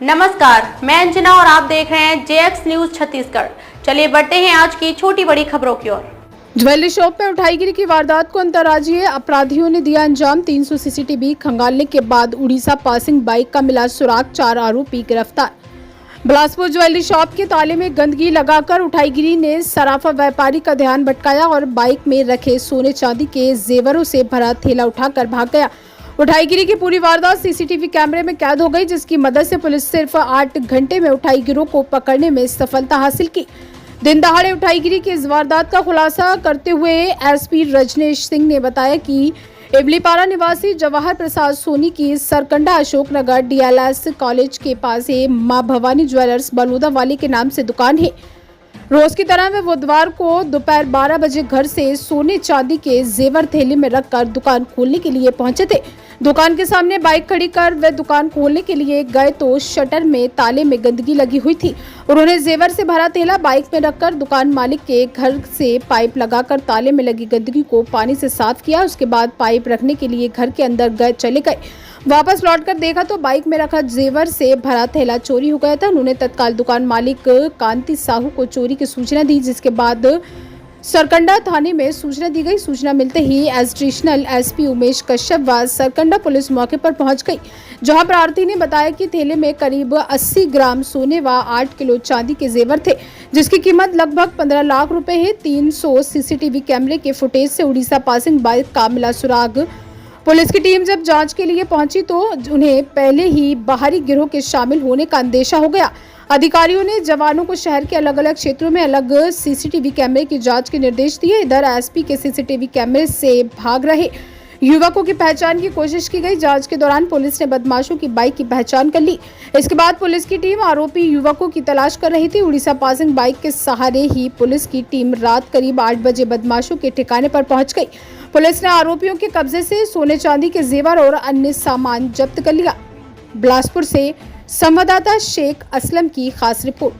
नमस्कार, मैं अंजना और आप देख रहे हैं जेएक्स न्यूज छत्तीसगढ़। चलिए बढ़ते हैं आज की छोटी बड़ी खबरों की ओर। ज्वेलरी शॉप में उठाईगिरी की वारदात को अंतर्राज्यीय अपराधियों ने दिया अंजाम। 300 सीसीटीवी खंगालने के बाद उड़ीसा पासिंग बाइक का मिला सुराग, 4 आरोपी गिरफ्तार। बिलासपुर ज्वेलरी शॉप के ताले में गंदगी लगाकर उठाईगिरी ने सराफा व्यापारी का ध्यान भटकाया और बाइक में रखे सोने चांदी के जेवरों से भरा थैला उठाकर भाग गया। उठाईगिरी की पूरी वारदात सीसीटीवी कैमरे में कैद हो गई, जिसकी मदद से पुलिस सिर्फ 8 घंटे में उठाईगिरों को पकड़ने में सफलता हासिल की। दिन दहाड़े उठाईगिरी की इस वारदात का खुलासा करते हुए एसपी रजनेश सिंह ने बताया कि इबलीपारा निवासी जवाहर प्रसाद सोनी की सरकंडा अशोकनगर डीएलएस कॉलेज के पास मां भवानी ज्वेलर्स बलौदा वाली के नाम से दुकान है। रोज की तरह वे बुधवार को दोपहर 12 बजे घर से सोने चांदी के जेवर थैले में रखकर दुकान खोलने के लिए पहुंचे थे। दुकान के सामने बाइक खड़ी कर वे दुकान खोलने के लिए गए तो शटर में ताले में गंदगी लगी हुई थी। उन्होंने जेवर से भरा थैला बाइक में रखकर दुकान मालिक के घर से पाइप लगाकर ताले में लगी गंदगी को पानी से साफ किया। उसके बाद पाइप रखने के लिए घर के अंदर चले गए। वापस लौटकर देखा तो बाइक में रखा जेवर से भरा थैला चोरी हो गया था। उन्होंने तत्काल दुकान मालिक कांति साहू को चोरी की सूचना दी, जिसके बाद सरकंडा थाने में सूचना दी गई। सूचना मिलते ही एडिशनल एसपी उमेश कश्यप व सरकंडा पुलिस मौके पर पहुंच गई, जहां प्रार्थी ने बताया कि थैले में करीब 80 ग्राम सोने व 8 किलो चांदी के जेवर थे, जिसकी कीमत लगभग 15 लाख रुपए है। 300 सीसीटीवी कैमरे के फुटेज से उड़ीसा पासिंग बाइक का मिला सुराग। पुलिस की टीम जब जांच के लिए पहुंची तो उन्हें पहले ही बाहरी गिरोह के शामिल होने का अंदेशा हो गया। अधिकारियों ने जवानों को शहर के अलग अलग क्षेत्रों में अलग सीसीटीवी कैमरे की जांच के निर्देश दिए। इधर एसपी के सीसीटीवी कैमरे से भाग रहे युवकों की पहचान की कोशिश की गई। जांच के दौरान पुलिस ने बदमाशों की बाइक की पहचान कर ली। इसके बाद पुलिस की टीम आरोपी युवकों की तलाश कर रही थी। उड़ीसा पासिंग बाइक के सहारे ही पुलिस की टीम रात करीब 8 बजे बदमाशों के ठिकाने पर पहुंच गई। पुलिस ने आरोपियों के कब्जे से सोने चांदी के जेवर और अन्य सामान जब्त कर लिया। बिलासपुर से संवाददाता शेख असलम की खास रिपोर्ट।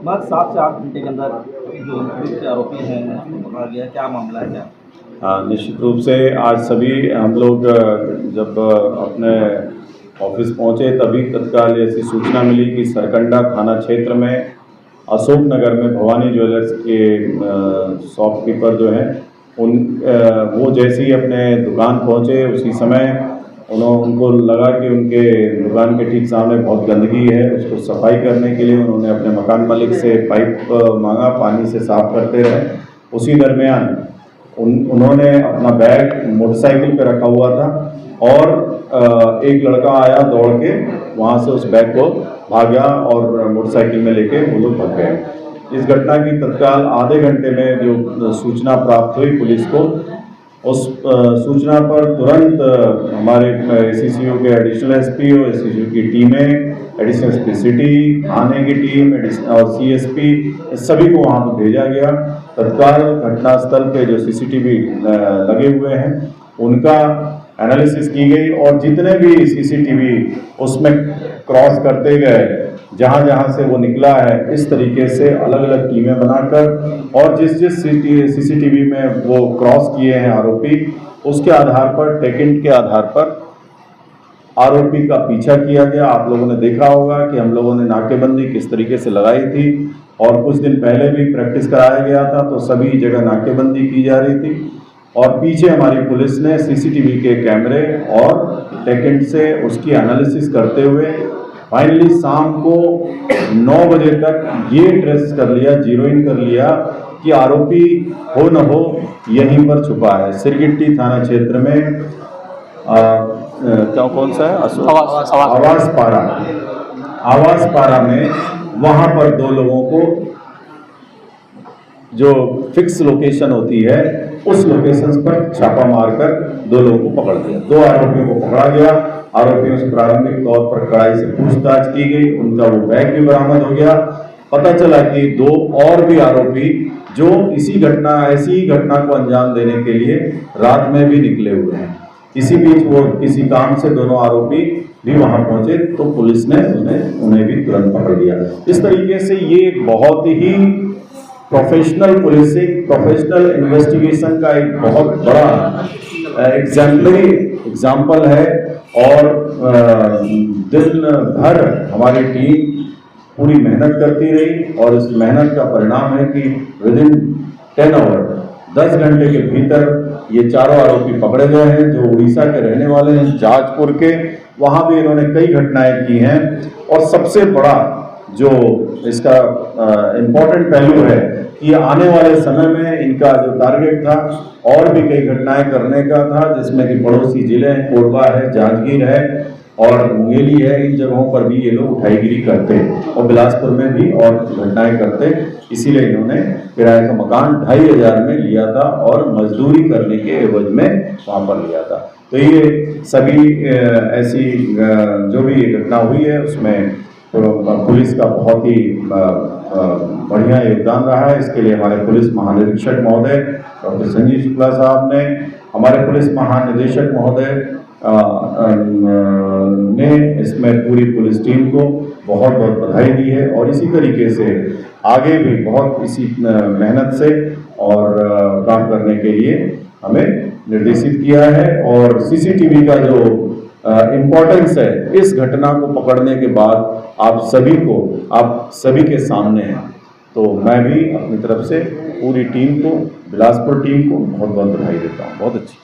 7 से 8 घंटे के अंदर जो मुख्य आरोपी हैं उनको पकड़ा गया, क्या मामला है क्या? निश्चित रूप से आज सभी हम लोग जब अपने ऑफिस पहुंचे तभी तत्काल ऐसी सूचना मिली कि सरकंडा थाना क्षेत्र में अशोक नगर में भवानी ज्वेलर्स के शॉपकीपर जो हैं वो जैसे ही अपने दुकान पहुंचे उसी समय उनको लगा कि उनके दुकान के ठीक सामने बहुत गंदगी है। उसको सफाई करने के लिए उन्होंने अपने मकान मालिक से पाइप मांगा, पानी से साफ करते रहे। उसी दरमियान उन्होंने अपना बैग मोटरसाइकिल पे रखा हुआ था और एक लड़का आया दौड़ के वहाँ से उस बैग को भाग गया और मोटरसाइकिल में लेके वो लोग भाग गए। इस घटना की तत्काल आधे घंटे में जो सूचना प्राप्त हुई पुलिस को, उस सूचना पर तुरंत हमारे एससीसीओ के एडिशनल एसपी और एससीसीओ की टीमें, एडिशनल एसपी सिटी, थाने की टीम और सीएसपी सभी को वहां पर भेजा गया। तत्काल घटनास्थल पे जो सीसीटीवी लगे हुए हैं उनका एनालिसिस की गई और जितने भी सीसीटीवी उसमें क्रॉस करते गए, जहां जहां से वो निकला है, इस तरीके से अलग अलग टीमें बनाकर और जिस जिस सीसीटीवी में वो क्रॉस किए हैं आरोपी, उसके आधार पर टेकेंट के आधार पर आरोपी का पीछा किया गया। आप लोगों ने देखा होगा कि हम लोगों ने नाकेबंदी किस तरीके से लगाई थी और कुछ दिन पहले भी प्रैक्टिस कराया गया था, तो सभी जगह नाकेबंदी की जा रही थी और पीछे हमारी पुलिस ने सीसीटीवी के कैमरे और टेकेंट से उसकी एनालिसिस करते हुए फाइनली शाम को 9 बजे तक ये ट्रेस कर लिया, जीरो इन कर लिया कि आरोपी हो न हो यहीं पर छुपा है। सिरगिट्टी थाना क्षेत्र में कौन सा है आवास पारा में वहां पर 2 लोगों को जो फिक्स लोकेशन होती है उस लोकेशन पर छापा मारकर 2 लोगों को पकड़ दिया। 2 आरोपियों को पकड़ा गया। आरोपियों से प्रारंभिक तौर पर कड़ाई से पूछताछ की गई। उनका वो बैग भी बरामद हो गया। पता चला कि 2 और भी आरोपी जो ऐसी घटना को अंजाम देने के लिए रात में भी निकले हुए हैं। इसी बीच वो किसी काम से दोनों आरोपी भी वहां पहुंचे तो पुलिस ने उन्हें भी तुरंत पकड़ लिया। इस तरीके से ये एक बहुत ही प्रोफेशनल पुलिसिंग, प्रोफेशनल इन्वेस्टिगेशन का एक बहुत बड़ा एग्जाम्पल है और दिन भर हमारी टीम पूरी मेहनत करती रही और इस मेहनत का परिणाम है कि विदिन 10 आवर 10 घंटे के भीतर ये चारों आरोपी पकड़े गए हैं जो उड़ीसा के रहने वाले हैं, जाजपुर के। वहाँ भी इन्होंने कई घटनाएं की हैं और सबसे बड़ा जो इसका इम्पोर्टेंट पहलू है कि आने वाले समय में इनका जो टारगेट था और भी कई घटनाएं करने का था, जिसमें कि पड़ोसी जिले हैं, कोरबा है, जांजगीर है और मुंगेली है। इन जगहों पर भी ये लोग उठाईगिरी करते और बिलासपुर में भी और घटनाएं करते। इसीलिए इन्होंने किराए का मकान 2500 में लिया था और मजदूरी करने के एवज में वहाँ पर लिया था। तो ये सभी ऐसी जो भी घटना हुई है उसमें तो पुलिस का बहुत ही बढ़िया योगदान रहा है। इसके लिए हमारे पुलिस महानिरीक्षक महोदय डॉक्टर संजीव शुक्ला साहब ने, हमारे पुलिस महानिदेशक महोदय ने इसमें पूरी पुलिस टीम को बहुत बहुत बधाई दी है और इसी तरीके से आगे भी बहुत इसी मेहनत से और काम करने के लिए हमें निर्देशित किया है। और सीसीटीवी का जो इम्पोर्टेंस है इस घटना को पकड़ने के बाद आप सभी के सामने है। तो मैं भी अपनी तरफ से पूरी टीम को, बिलासपुर टीम को बहुत बहुत बधाई देता हूँ। बहुत अच्छी।